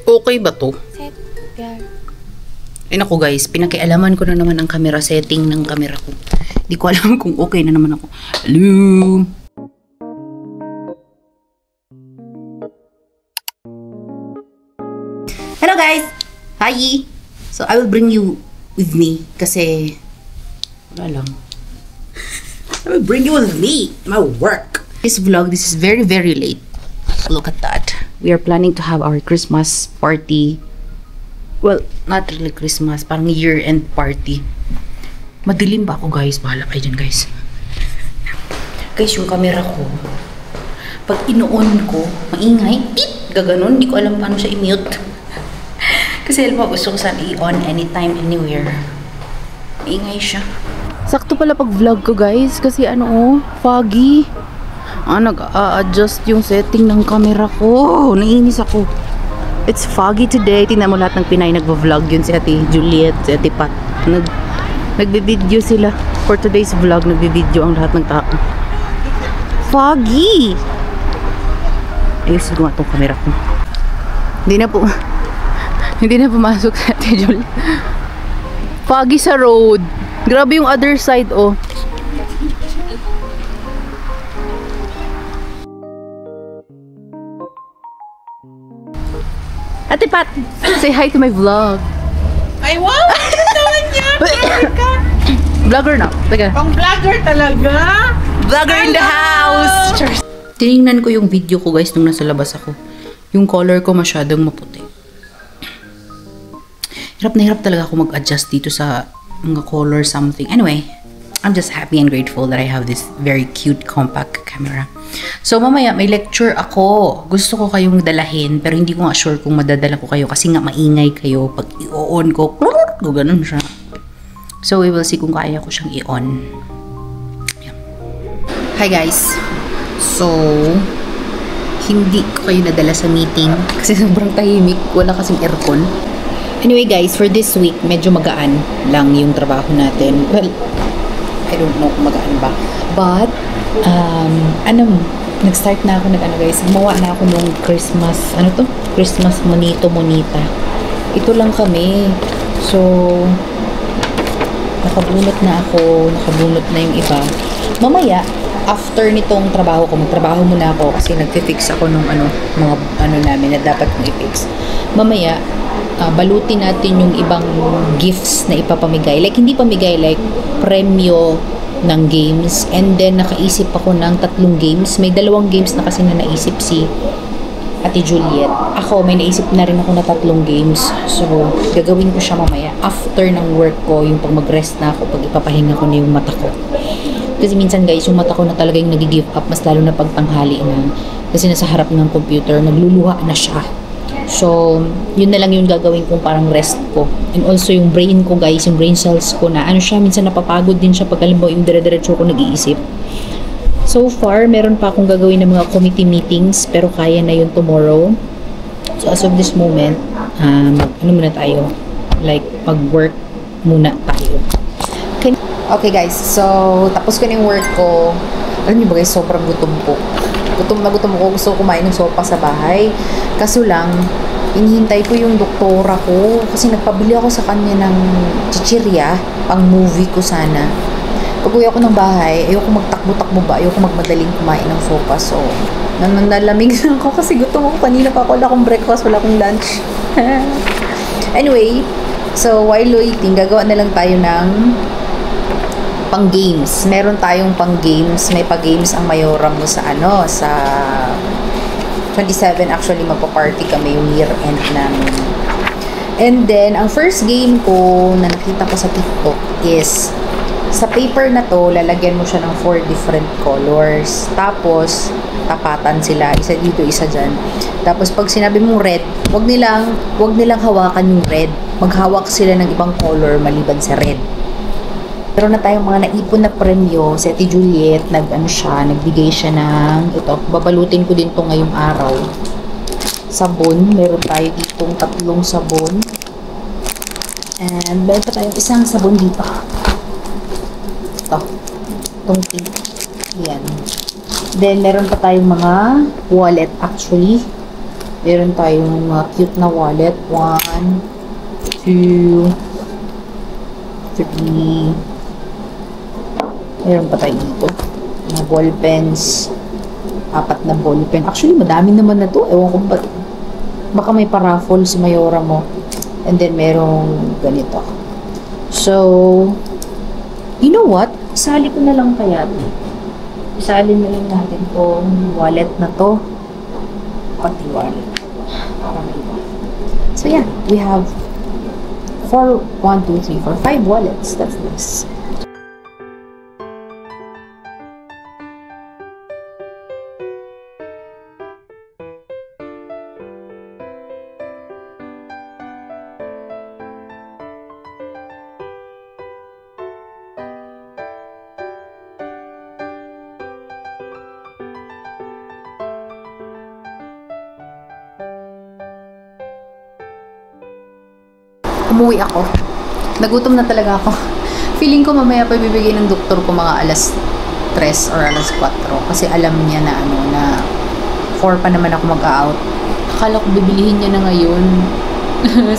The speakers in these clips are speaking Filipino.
Okay ba to? Set. Yeah. Ay naku guys, pinakialaman ko na naman ang camera setting ng camera ko. Hindi ko alam kung okay na naman ako. Hello? Hello guys! Hi! So I will bring you with me kasi wala lang. I will bring you with me. My work. This vlog, this is very late. Look at that. We are planning to have our Christmas party. Well, not really Christmas. Parang year-end party. Madilim ba ako guys? Bahala kayo dyan guys. Guys, yung camera ko, pag ino-on ko, maingay. Beep! Gaganon. Hindi ko alam paano siya i-mute. Kasi alam mo, gusto ko saan i-on anytime, anywhere. Maingay siya. Sakto pala pag vlog ko guys. Kasi foggy. Nag-a-adjust yung setting ng camera ko. Naiinis ako. It's foggy today. Tingnan mo lahat ng Pinay nagvo-vlog yun. Si Ate Juliet, si Ate Pat. Nagbe-video sila. For today's vlog, nagbe-video ang lahat ng tao. Foggy! Ayusin ko nga itong camera ko. Hindi na pumasok si Ate Juliet. Foggy sa road. Grabe yung other side, oh. Ate Pat, say hi to my vlog. Ay, wow! Ano naman yan? Vlogger ka? Vlogger na. Teka. Pang vlogger talaga? Vlogger in the house! Tinignan ko yung video ko guys nung nasa labas ako. Yung color ko masyadong maputi. Hirap na hirap talaga ako mag-adjust dito sa mga color something. Anyway, I'm just happy and grateful that I have this very cute compact camera. So mamaya may lecture ako. Gusto ko kayong dalahin pero hindi ko nga sure kung madadala ko kayo kasi nga maingay kayo pag i-on ko. Ganun siya. So we will see kung kaya ko siyang i-on. Yeah. Hi guys. So hindi ko kayo nadala sa meeting kasi sobrang tahimik. Wala kasing aircon. Anyway guys, for this week medyo magaan lang yung trabaho natin. Well, I don't know kung magaan ba. But, nag-start na ako guys. Gumawa na ako nung Christmas, Christmas monita. Ito lang kami. So, nakabunot na ako. Nakabunot na yung iba. Mamaya, after nitong trabaho ko, magtrabaho muna ako kasi nag-fix ako nung mga namin na dapat kong i-fix. Mamaya, balutin natin yung ibang gifts na ipapamigay. Like, hindi pamigay, like, premyo ng games. And then, nakaisip ako ng 3 games. May 2 games na kasi na naisip si Ate Juliet. Ako, may naisip na rin ako na 3 games. So, gagawin ko siya mamaya. After ng work ko, yung pag mag-rest na ako, pag ipapahinga ko na yung mata ko. Kasi minsan guys, yung mata ko na talaga yung nag-give up, mas lalo na pag tanghali na. Kasi nasa harap ng computer, nagluluha na siya. So, yun na lang yung gagawin kong parang rest ko. And also yung brain ko guys, yung brain cells ko na siya, minsan napapagod din siya pag halimbawa yung dire-diretso ko nag-iisip. So far, meron pa akong gagawin ng mga committee meetings, pero kaya na yun tomorrow. So as of this moment, muna tayo? Like, mag-work muna tayo. Okay guys, so tapos ko na yung work ko. Alam niyo ba guys, sobrang gutom ko. Gutom na gutom ko. Gusto ko kumain ng sopa sa bahay. Kaso lang, inihintay ko yung doktora ko. Kasi nagpabili ako sa kanya ng chichirya. Pang movie ko sana. Pag uwi ako ng bahay, ayoko magtakbo-takbo ba? Ayoko magmadaling kumain ng sopa. So, nalamig na ako kasi gutom ako. Kanina pa ako. Wala akong breakfast. Wala akong lunch. Anyway, so while waiting, gagawa na lang tayo ng pang games. Meron tayong pang games. May pa games ang Mayora mo sa sa 27 actually magpa-party kami yung year end namin. And then ang first game ko na nakita ko sa TikTok is sa paper na to, lalagyan mo siya ng 4 different colors. Tapos tapatan sila, isa dito, isa dyan. Tapos pag sinabi mong red, wag nilang hawakan yung red. Maghawak sila ng ibang color maliban sa red. Meron na tayong mga naipon na premyo. Si Ate Juliet, nagbigay siya ng, ito, babalutin ko din to ngayong araw. Sabon. Meron tayo ditong 3 sabon. And meron pa tayong isang sabon dito. Ito. Itong pink. Yan. Then, meron pa tayong mga wallet actually. Meron tayong mga cute na wallet. 1, 2, 3. Meron pa tayo dito. Mga ball pens. 4 na ball pen. Actually, madami naman na to. Ewan ko ba. Baka may paraffol si Mayora mo. And then, merong ganito. So, you know what? Isali ko na lang kaya. Isali na lang natin tong wallet na to. Pati wallet. So, yeah. We have 4, 1, 2, 3, 4, 5 wallets. That's this. Umuwi ako. Nagutom na talaga ako. Feeling ko mamaya pa bibigay ng doktor ko mga alas 3 or alas 4. Kasi alam niya na na 4 pa naman ako mag-out. Akala ko bibilihin niya na ngayon.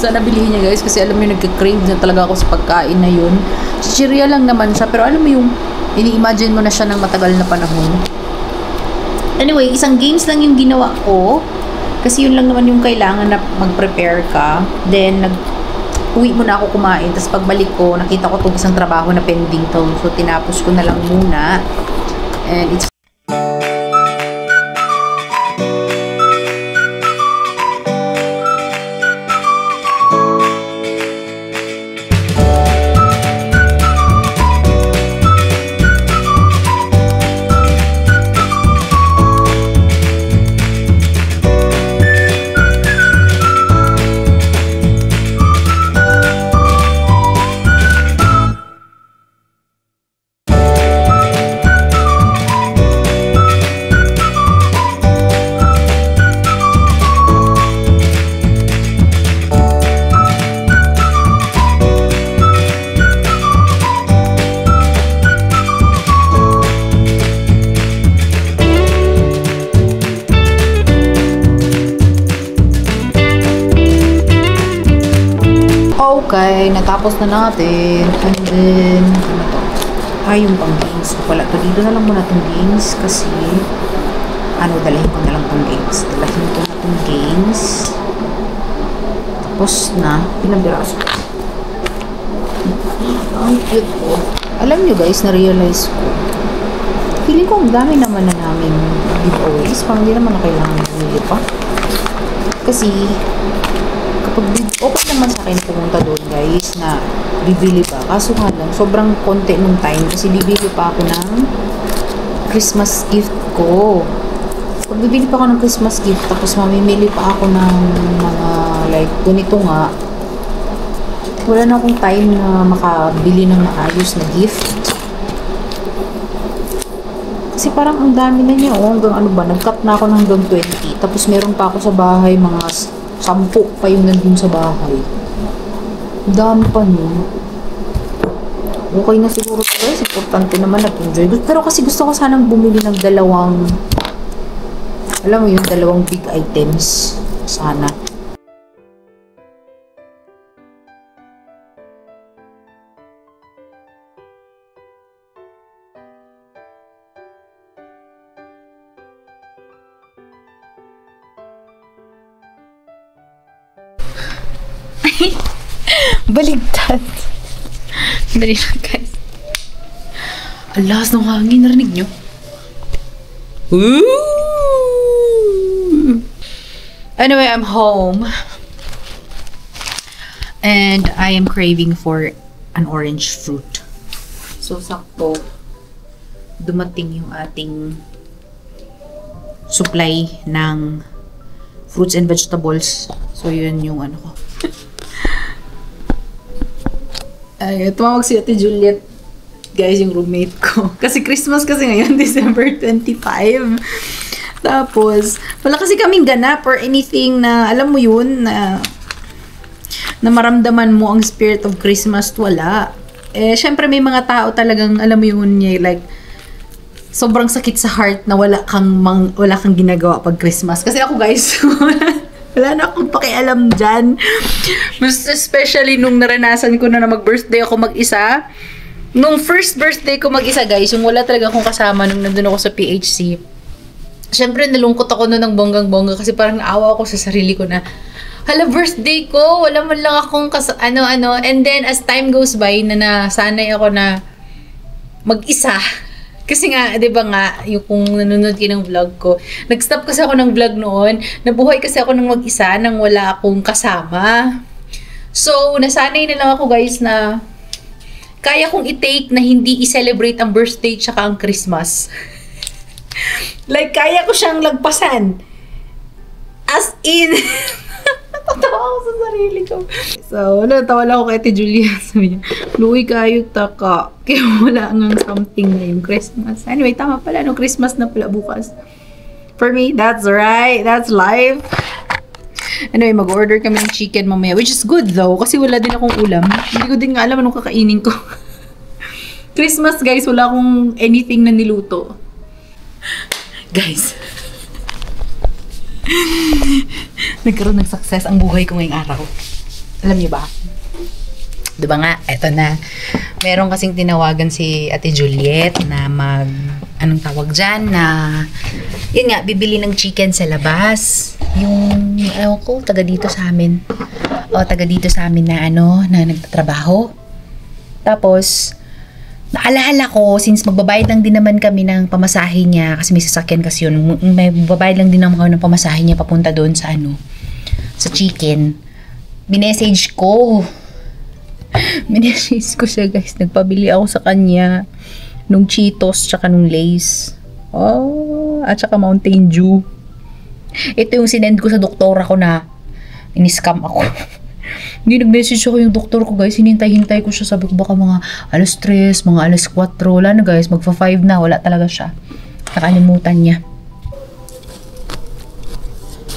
Sana bilihin niya guys kasi alam niyo nagka-crave na talaga ako sa pagkain na yun. Chichirya lang naman siya pero alam mo yung ini-imagine mo na siya ng matagal na panahon. Anyway, isang games lang yung ginawa ko. Kasi yun lang naman yung kailangan na mag-prepare ka. Then, uwi muna ako kumain. Tapos pagbalik ko, nakita ko itong isang trabaho na pending to. So, tinapos ko na lang muna. And it's okay, natapos na natin. And then, ano to? Yung pang games. Wala to. Dito na lang muna itong games kasi dalahin ko na lang itong games. Dalahin ko na itong games. Tapos na. Pinabiraso ko. Ang cute ko. Alam nyo guys, na-realize ko. Feeling ko ang dami naman na namin giveaways. Parang hindi naman na kailangan bumili pa. Kasi, okay naman sa akin pumunta doon guys na bibili pa. Kaso nga lang, sobrang konti nung time kasi bibili pa ako ng Christmas gift ko. Pag bibili pa ako ng Christmas gift tapos mamimili pa ako ng mga like ganito nga, wala na akong time na makabili ng maayos na gift. Kasi parang ang dami na niya. Hanggang nag-cut na ako ng hanggang 20. Tapos meron pa ako sa bahay mga 10 pa yung nandun sa bahay. Dami pa nun. Okay na siguro ito guys. Importante naman nag-enjoy. Pero kasi gusto ko sanang bumili ng dalawang, alam mo yung dalawang big items. Sana. Baligtad. Dali lang guys. Ang lakas ng hangin. Narinig nyo? Anyway, I'm home. And I am craving for an orange fruit. So, sakto. Dumating yung ating supply ng fruits and vegetables. So, yun yung ano ko. Ay, tumawag si Ate Juliet. Guys, yung roommate ko. Kasi Christmas kasi ngayon, December 25. Tapos, wala kasi kaming ganap or anything na, alam mo yun, na maramdaman mo ang spirit of Christmas. Wala. Eh, syempre may mga tao talagang, alam mo yun, like, sobrang sakit sa heart na wala kang ginagawa pag Christmas. Kasi ako guys, Wala na akong pakialam dyan. Mas especially nung naranasan ko na mag-birthday ako mag-isa. Nung first birthday ko mag-isa, guys, yung wala talaga akong kasama nung nandun ako sa PHC. Siyempre, nalungkot ako noon ng bonggang-bongga kasi parang naawa ako sa sarili ko na, hala, birthday ko, wala man lang akong ano-ano. And then, as time goes by, na nasanay ako na mag-isa. Kasi nga, di ba nga, yung kung nanonood kayo ng vlog ko, nag-stop kasi ako ng vlog noon, nabuhay kasi ako ng mag-isa nang wala akong kasama. So, nasanay na lang ako, guys, na kaya kong i-take na hindi i-celebrate ang birthday tsaka ang Christmas. Like, kaya ko siyang lagpasan. As in, natatawa ako sa sarili ko. So, natawa lang ako kay Ate Julia. Sabi niya, luwi kayo taka. Kaya wala ngang something na yung Christmas. Anyway, tama pala. No, Christmas na pala bukas. For me, that's right. That's life. Anyway, mag-order kami ng chicken mamaya. Which is good though. Kasi wala din akong ulam. Hindi ko din nga alam anong kakainin ko. Christmas, guys. Wala akong anything na niluto. Guys. Nagkaroon ng success ang buhay ko ngayong araw. Alam niyo ba? Diba nga, eto na. Meron kasing tinawagan si Ate Juliet na anong tawag dyan, na, yun nga, bibili ng chicken sa labas. Yung, ewan ko, taga dito sa amin. O, taga dito sa amin na na nagtatrabaho. Tapos, naalala ko, since magbabayad lang din naman kami ng pamasahe niya, kasi may sasakyan kasi yun, may magbabayad lang din naman kami ng pamasahe niya papunta doon sa sa chicken. Minessage ko siya, guys. Nagpabili ako sa kanya nung Cheetos tsaka nung Lay's. Oh, at tsaka Mountain Dew. Ito yung sinend ko sa doktora ko na in-scam ako. Hindi, nag-message ako yung doktor ko, guys. Hinintay ko siya. Sabi ko baka mga alas 3, mga alas 4. Wala na, guys. Magpa-5 na. Wala talaga siya. Nakalimutan niya.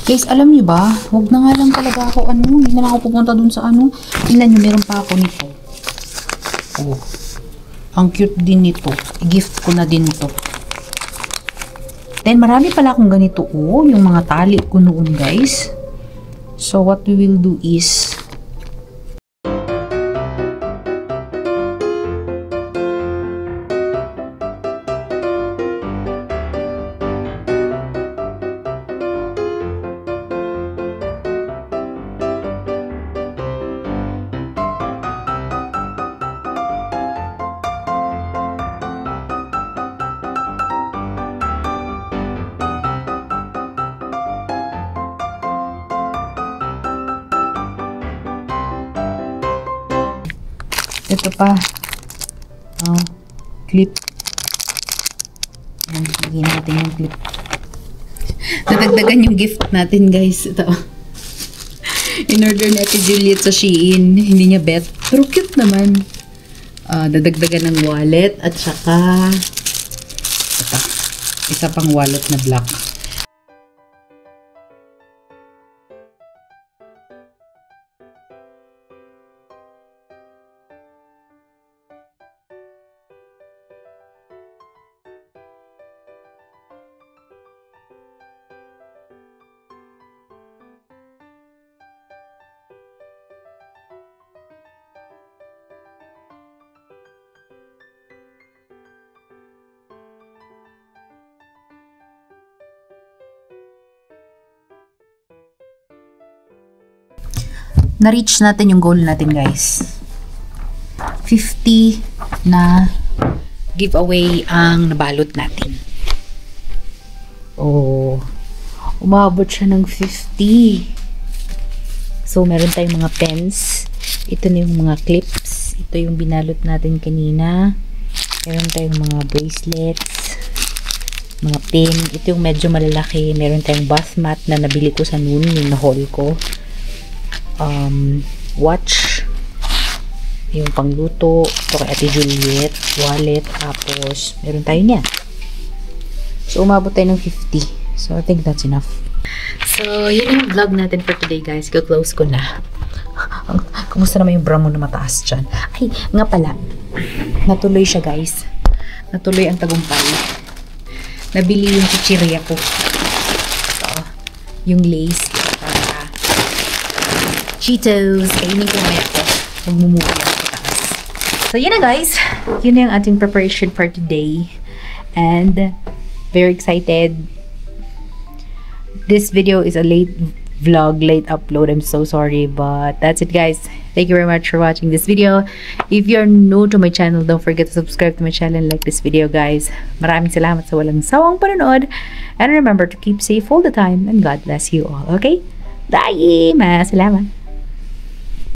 Guys, alam niyo ba? Huwag na nga lang talaga ako, hindi na lang ako pupunta dun sa Tingnan niyo, meron pa ako nito. Oh. Ang cute din nito. I-gift ko na din ito. Then, marami pala akong ganito, yung mga tali ko noon, guys. So, what we will do is, ito pa. Clip. Lagyan natin yung clip. Nadagdagan yung gift natin, guys. Ito. In-order natin Juliet sa Shein. Hindi niya bet. Pero cute naman. Dadagdagan ng wallet. At saka ito. Isa pang wallet na black. Na-reach natin yung goal natin, guys. 50 na giveaway ang nabalot natin. Oh, umabot siya ng 50. So, meron tayong mga pens. Ito na yung mga clips. Ito yung binalot natin kanina. Meron tayong mga bracelets, mga pin. Ito yung medyo malalaki. Meron tayong bath mat na nabili ko sa noon, yung na-haul ko. Watch, yung pangluto, ito kay Ate Juliet, wallet, tapos meron tayo niya. So, umabot tayo ng 50. So, I think that's enough. So, yun yung vlog natin for today, guys. Go-close ko na. Kumusta naman yung bra mo na mataas dyan? Ay, nga pala. Natuloy siya, guys. Natuloy ang tagumpay. Nabili yung chichirya ko. So, yung lace. Cheetos. Kainin ko maya ko. Magmumuwi ako sa taas. So, yun na guys. Yun na yung ating preparation for today. And, very excited. This video is a late vlog, late upload. I'm so sorry, but that's it guys. Thank you very much for watching this video. If you're new to my channel, don't forget to subscribe to my channel and like this video guys. Maraming salamat sa walang sawang panonood. And remember to keep safe all the time and God bless you all. Okay? Bye! Salamat!